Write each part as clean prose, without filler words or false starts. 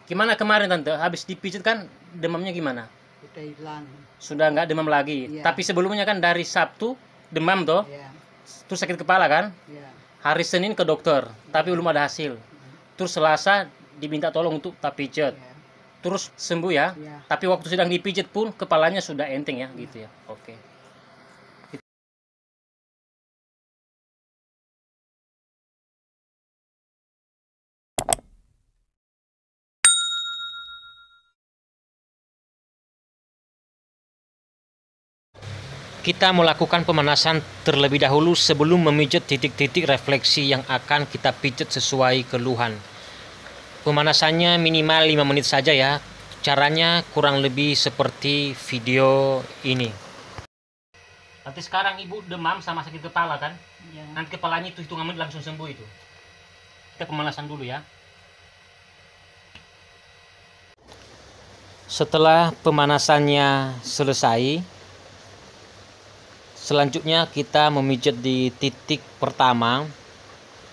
Gimana kemarin Tante? Habis dipijit kan demamnya gimana? Udah hilang. Sudah nggak demam lagi. Iya. Tapi sebelumnya kan dari Sabtu demam toh, Ya, terus sakit kepala kan? ya. Hari Senin ke dokter, tapi belum ada hasil. Terus Selasa diminta tolong untuk tak pijet. Ya, Terus sembuh ya. ya. Tapi waktu sedang dipijit pun kepalanya sudah enteng ya, gitu ya. Oke. Kita melakukan pemanasan terlebih dahulu sebelum memijat titik-titik refleksi yang akan kita pijat sesuai keluhan. Pemanasannya minimal 5 menit saja ya. Caranya kurang lebih seperti video ini. Nanti sekarang ibu demam sama sakit kepala kan? Ya. Nanti kepalanya itu hitungan menit langsung sembuh itu. Kita pemanasan dulu ya. Setelah pemanasannya selesai, selanjutnya kita memijat di titik pertama,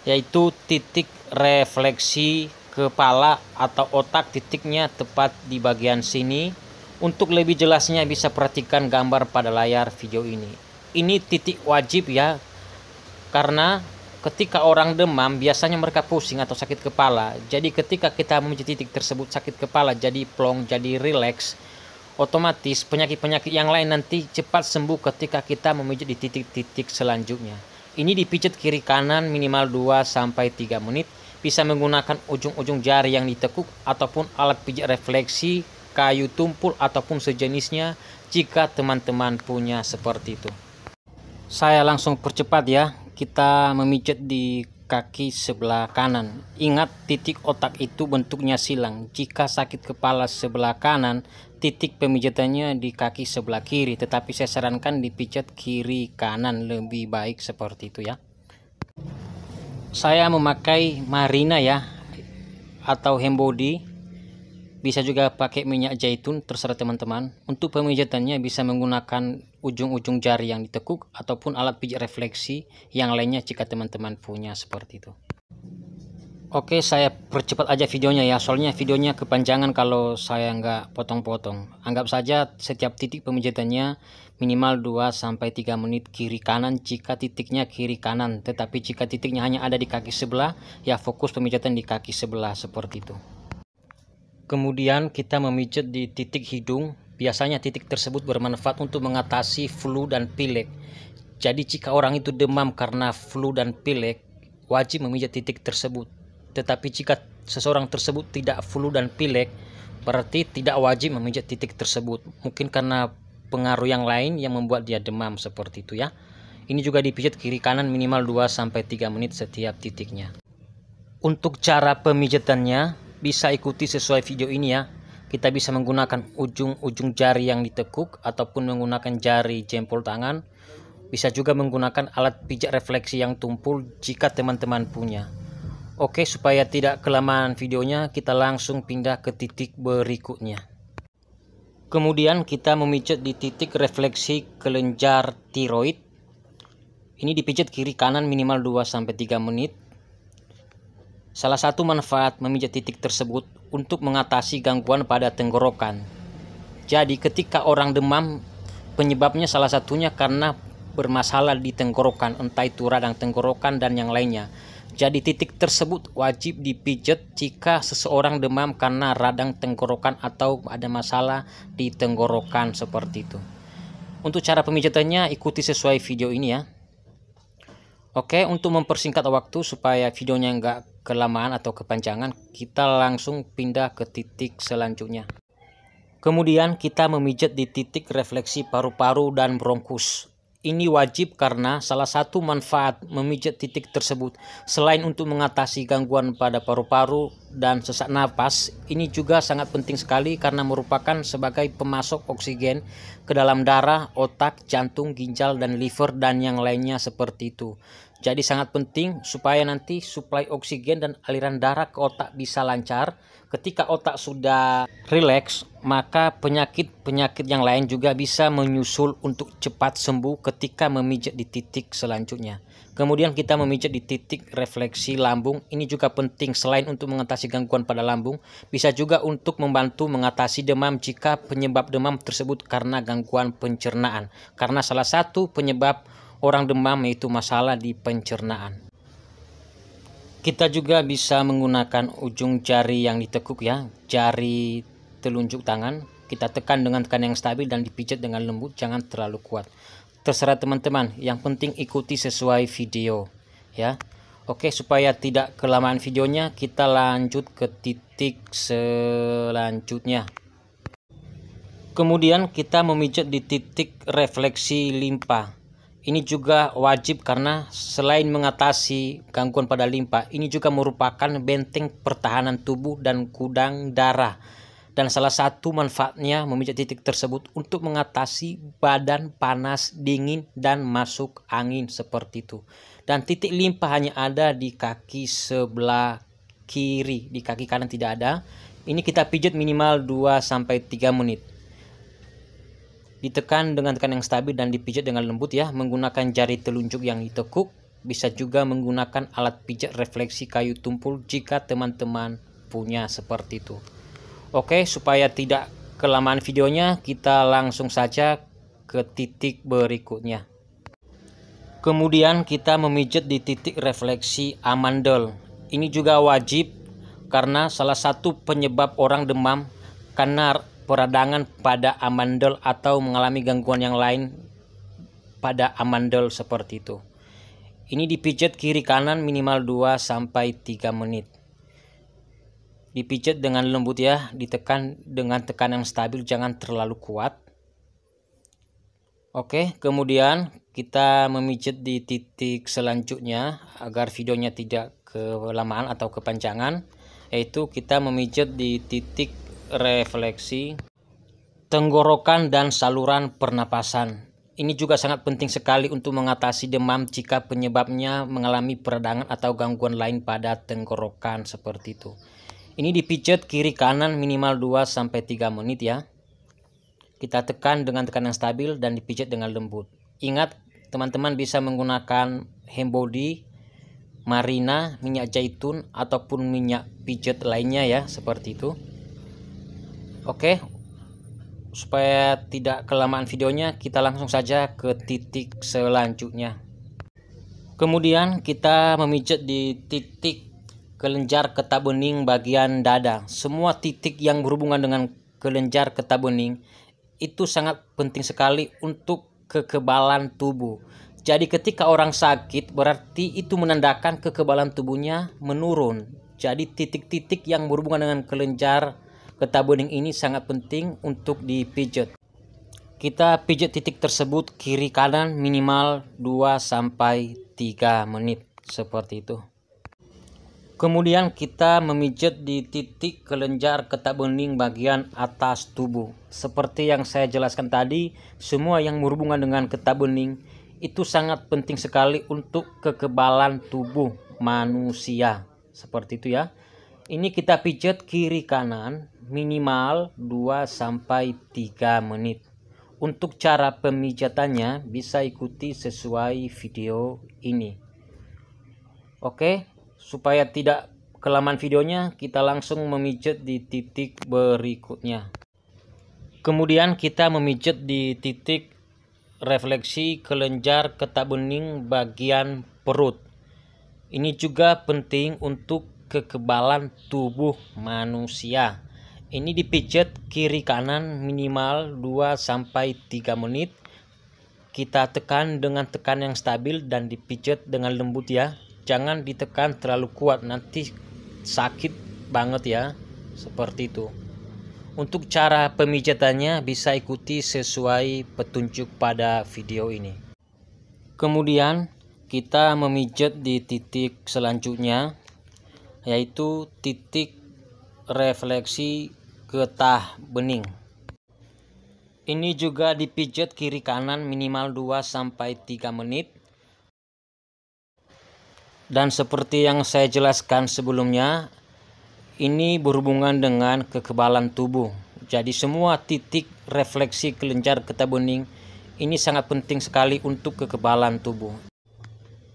yaitu titik refleksi kepala atau otak. Titiknya tepat di bagian sini. Untuk lebih jelasnya bisa perhatikan gambar pada layar video ini. Ini titik wajib ya, karena ketika orang demam biasanya mereka pusing atau sakit kepala. Jadi ketika kita memijat titik tersebut sakit kepala jadi plong, jadi rileks, otomatis penyakit-penyakit yang lain nanti cepat sembuh ketika kita memijat di titik-titik selanjutnya. Ini dipijat kiri kanan minimal 2-3 menit. Bisa menggunakan ujung-ujung jari yang ditekuk ataupun alat pijat refleksi, kayu tumpul ataupun sejenisnya jika teman-teman punya seperti itu. Saya langsung percepat ya. Kita memijat di kaki sebelah kanan. Ingat, titik otak itu bentuknya silang. Jika sakit kepala sebelah kanan, titik pemijatannya di kaki sebelah kiri. Tetapi saya sarankan dipijat kiri kanan, lebih baik seperti itu ya. Saya memakai Marina ya, atau Hembody. Bisa juga pakai minyak zaitun, terserah teman-teman. Untuk pemijatannya bisa menggunakan ujung-ujung jari yang ditekuk ataupun alat pijat refleksi yang lainnya jika teman-teman punya seperti itu. Oke, saya percepat aja videonya ya, soalnya videonya kepanjangan kalau saya nggak potong-potong. Anggap saja setiap titik pemijatannya minimal 2-3 menit kiri kanan jika titiknya kiri kanan. Tetapi jika titiknya hanya ada di kaki sebelah, ya fokus pemijatan di kaki sebelah seperti itu. Kemudian kita memijat di titik hidung. Biasanya titik tersebut bermanfaat untuk mengatasi flu dan pilek. Jadi jika orang itu demam karena flu dan pilek, wajib memijat titik tersebut. Tetapi jika seseorang tersebut tidak flu dan pilek, berarti tidak wajib memijat titik tersebut. Mungkin karena pengaruh yang lain yang membuat dia demam seperti itu ya. Ini juga dipijat kiri kanan minimal 2-3 menit setiap titiknya. Untuk cara pemijatannya bisa ikuti sesuai video ini ya. Kita bisa menggunakan ujung-ujung jari yang ditekuk ataupun menggunakan jari jempol tangan. Bisa juga menggunakan alat pijat refleksi yang tumpul jika teman-teman punya. Oke, supaya tidak kelamaan videonya, kita langsung pindah ke titik berikutnya. Kemudian kita memijat di titik refleksi kelenjar tiroid. Ini dipijat kiri kanan minimal 2-3 menit. Salah satu manfaat memijat titik tersebut untuk mengatasi gangguan pada tenggorokan. Jadi ketika orang demam, penyebabnya salah satunya karena bermasalah di tenggorokan, entah itu radang tenggorokan dan yang lainnya. Jadi titik tersebut wajib dipijat jika seseorang demam karena radang tenggorokan atau ada masalah di tenggorokan seperti itu. Untuk cara pemijatannya ikuti sesuai video ini ya. Oke, untuk mempersingkat waktu supaya videonya nggak kelamaan atau kepanjangan, kita langsung pindah ke titik selanjutnya. Kemudian kita memijat di titik refleksi paru-paru dan bronkus. Ini wajib karena salah satu manfaat memijat titik tersebut selain untuk mengatasi gangguan pada paru-paru dan sesak napas, ini juga sangat penting sekali karena merupakan sebagai pemasok oksigen ke dalam darah, otak, jantung, ginjal, dan liver dan yang lainnya seperti itu. Jadi sangat penting supaya nanti suplai oksigen dan aliran darah ke otak bisa lancar. Ketika otak sudah rileks, maka penyakit-penyakit yang lain juga bisa menyusul untuk cepat sembuh ketika memijat di titik selanjutnya. Kemudian kita memijat di titik refleksi lambung. Ini juga penting selain untuk mengatasi gangguan pada lambung, bisa juga untuk membantu mengatasi demam jika penyebab demam tersebut karena gangguan pencernaan. Karena salah satu penyebab orang demam yaitu masalah di pencernaan. Kita juga bisa menggunakan ujung jari yang ditekuk ya, jari telunjuk tangan. Kita tekan dengan tekanan yang stabil dan dipijat dengan lembut, jangan terlalu kuat. Terserah teman-teman, yang penting ikuti sesuai video ya. Oke, supaya tidak kelamaan videonya, kita lanjut ke titik selanjutnya. Kemudian kita memijat di titik refleksi limpa. Ini juga wajib karena selain mengatasi gangguan pada limpa, ini juga merupakan benteng pertahanan tubuh dan gudang darah. Dan salah satu manfaatnya memijat titik tersebut untuk mengatasi badan panas, dingin, dan masuk angin seperti itu. Dan titik limpa hanya ada di kaki sebelah kiri, di kaki kanan tidak ada. Ini kita pijat minimal 2-3 menit. Ditekan dengan tekanan yang stabil dan dipijat dengan lembut ya, menggunakan jari telunjuk yang ditekuk. Bisa juga menggunakan alat pijat refleksi kayu tumpul jika teman-teman punya seperti itu. Oke, supaya tidak kelamaan videonya, kita langsung saja ke titik berikutnya. Kemudian kita memijat di titik refleksi amandel. Ini juga wajib karena salah satu penyebab orang demam karena peradangan pada amandel atau mengalami gangguan yang lain pada amandel seperti itu. Ini dipijat kiri kanan minimal 2-3 menit. Dipijat dengan lembut ya, ditekan dengan tekanan yang stabil, jangan terlalu kuat. Oke, kemudian kita memijat di titik selanjutnya agar videonya tidak kelamaan atau kepanjangan, yaitu kita memijat di titik refleksi tenggorokan dan saluran pernapasan. Ini juga sangat penting sekali untuk mengatasi demam jika penyebabnya mengalami peradangan atau gangguan lain pada tenggorokan seperti itu. Ini dipijat kiri kanan minimal 2-3 menit ya. Kita tekan dengan tekanan yang stabil dan dipijat dengan lembut. Ingat, teman-teman bisa menggunakan hand body, marina, minyak zaitun ataupun minyak pijat lainnya ya, seperti itu. Oke, supaya tidak kelamaan videonya, kita langsung saja ke titik selanjutnya. Kemudian kita memijat di titik kelenjar getah bening bagian dada. Semua titik yang berhubungan dengan kelenjar getah bening itu sangat penting sekali untuk kekebalan tubuh. Jadi ketika orang sakit, berarti itu menandakan kekebalan tubuhnya menurun. Jadi titik-titik yang berhubungan dengan kelenjar getah bening ini sangat penting untuk dipijat. Kita pijat titik tersebut kiri kanan minimal 2-3 menit seperti itu. Kemudian kita memijat di titik kelenjar getah bening bagian atas tubuh. Seperti yang saya jelaskan tadi, semua yang berhubungan dengan getah bening itu sangat penting sekali untuk kekebalan tubuh manusia. Seperti itu ya. Ini kita pijat kiri kanan minimal 2-3 menit. Untuk cara pemijatannya bisa ikuti sesuai video ini. Oke, supaya tidak kelamaan videonya, kita langsung memijat di titik berikutnya. Kemudian kita memijat di titik refleksi kelenjar getah bening bagian perut. Ini juga penting untuk kekebalan tubuh manusia. Ini dipijat kiri kanan minimal 2-3 menit. Kita tekan dengan tekanan yang stabil dan dipijat dengan lembut ya. Jangan ditekan terlalu kuat, nanti sakit banget ya. Seperti itu. Untuk cara pemijatannya bisa ikuti sesuai petunjuk pada video ini. Kemudian kita memijat di titik selanjutnya, yaitu titik refleksi getah bening. Ini juga dipijat kiri kanan minimal 2-3 menit. Dan seperti yang saya jelaskan sebelumnya, ini berhubungan dengan kekebalan tubuh. Jadi semua titik refleksi kelenjar getah bening ini sangat penting sekali untuk kekebalan tubuh.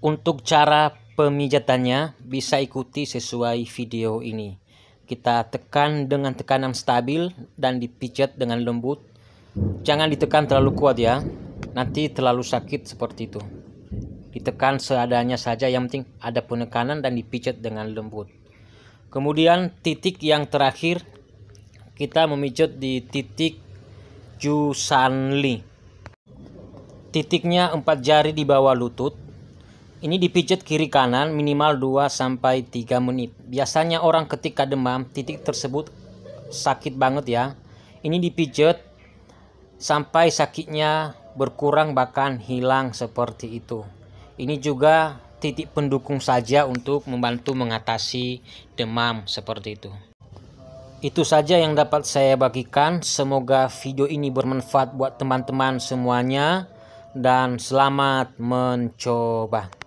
Untuk cara pemijatannya bisa ikuti sesuai video ini. Kita tekan dengan tekanan stabil dan dipijat dengan lembut. Jangan ditekan terlalu kuat ya, nanti terlalu sakit seperti itu. Ditekan seadanya saja, yang penting ada penekanan dan dipijat dengan lembut. Kemudian titik yang terakhir, kita memijat di titik Jusanli. Titiknya 4 jari di bawah lutut. Ini dipijat kiri kanan minimal 2-3 menit. Biasanya orang ketika demam, titik tersebut sakit banget ya. Ini dipijat sampai sakitnya berkurang bahkan hilang seperti itu. Ini juga titik pendukung saja untuk membantu mengatasi demam seperti itu. Itu saja yang dapat saya bagikan. Semoga video ini bermanfaat buat teman-teman semuanya dan selamat mencoba.